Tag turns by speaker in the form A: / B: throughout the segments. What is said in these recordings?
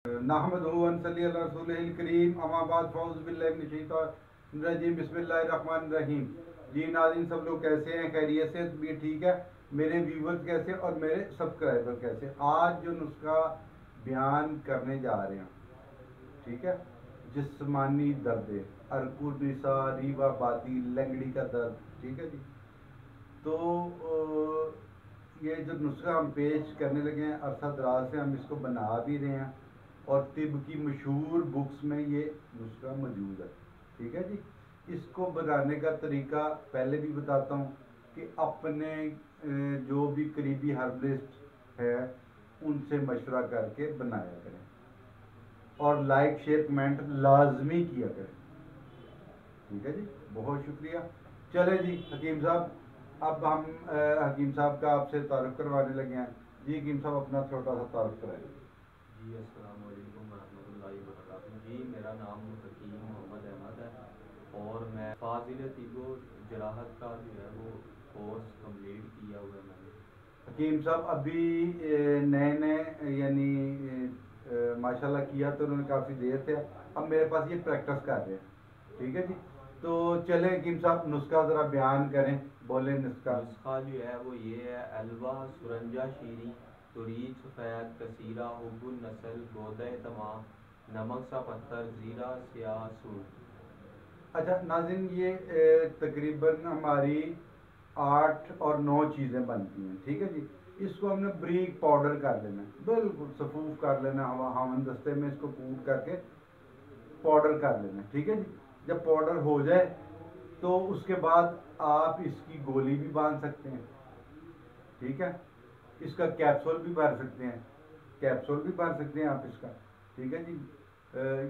A: नहमदुहु व नसल्ली अला रसूलिहिल करीम अम्मा बाद फ़अऊज़ु बिल्लाहि मिनश शैतानिर रजीम बिस्मिल्लाहिर रहमानिर रहीम। जी नाज़रीन, सब लोग कैसे हैं? खैरियत से? भी ठीक है? मेरे व्यूवर्स कैसे और मेरे सब्सक्राइबर कैसे? आज जो नुस्खा बयान करने जा रहे हैं, ठीक है, जिस्मानी दर्द, अरकुनिसा, रीवा बाती, लंगड़ी का दर्द, ठीक है जी। तो ये जो नुस्खा हम पेश करने लगे हैं, अरसा दराज से हम इसको बना भी रहे हैं और तिब की मशहूर बुक्स में ये नुस्खा मौजूद है, ठीक है जी। इसको बनाने का तरीका पहले भी बताता हूँ कि अपने जो भी करीबी हर्बलिस्ट है उनसे मशवरा करके बनाया करें और लाइक शेयर कमेंट लाजमी किया करें, ठीक है जी। बहुत शुक्रिया। चले जी हकीम साहब, अब हम हकीम साहब का आपसे तारुफ करवाने लगे हैं। जी हकीम साहब, अपना छोटा सा तारुफ कराएं।
B: जी अस्सलाम वालेकुम रहमतुल्लाहि व बरकातुहू। जी मेरा नाम हकीम मोहम्मद अहमद है और मैं फाजिल तिब्बो जराहत का जो है वो कोर्स कंप्लीट किया हुआ है मैंने।
A: हकीम साहब अभी नए नए यानी माशाल्लाह किया तो उन्होंने काफ़ी देर से, अब मेरे पास ये प्रैक्टिस कर रहे हैं, ठीक है जी। तो चले हकीम साहब नुस्खा ज़रा बयान करें, बोले नुस्खा।
B: नुस्खा जो है वो ये है: अलवा, सुरंजा शीरी, तुरीज सफ़ैद, कसीरा, हुब्बुन नस्ल, गोदे तमाम, नमक सा पत्थर, ज़ीरा, स्याह, सूट।
A: अच्छा नाज़रीन, ये तकरीबन हमारी 8 और 9 चीज़ें बनती हैं, ठीक है जी। इसको हमने ब्रीक पाउडर कर लेना है, बिल्कुल सफूफ कर लेना, हमन दस्ते में इसको कूट करके पाउडर कर लेना है, ठीक है जी। जब पाउडर हो जाए तो उसके बाद आप इसकी गोली भी बांध सकते हैं, ठीक है। इसका कैप्सूल भी भर सकते हैं, कैप्सूल भी भर सकते हैं आप इसका, ठीक है जी।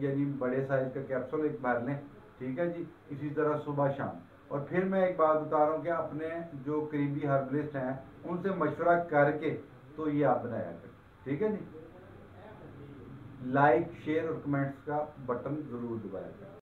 A: यानी बड़े साइज का कैप्सूल एक भर लें, ठीक है जी। इसी तरह सुबह शाम। और फिर मैं एक बात बता रहा हूँ कि अपने जो करीबी हर्बलिस्ट हैं उनसे मशवरा करके तो ये आप बनाया करें, ठीक है जी। लाइक शेयर और कमेंट्स का बटन ज़रूर दबाया करें।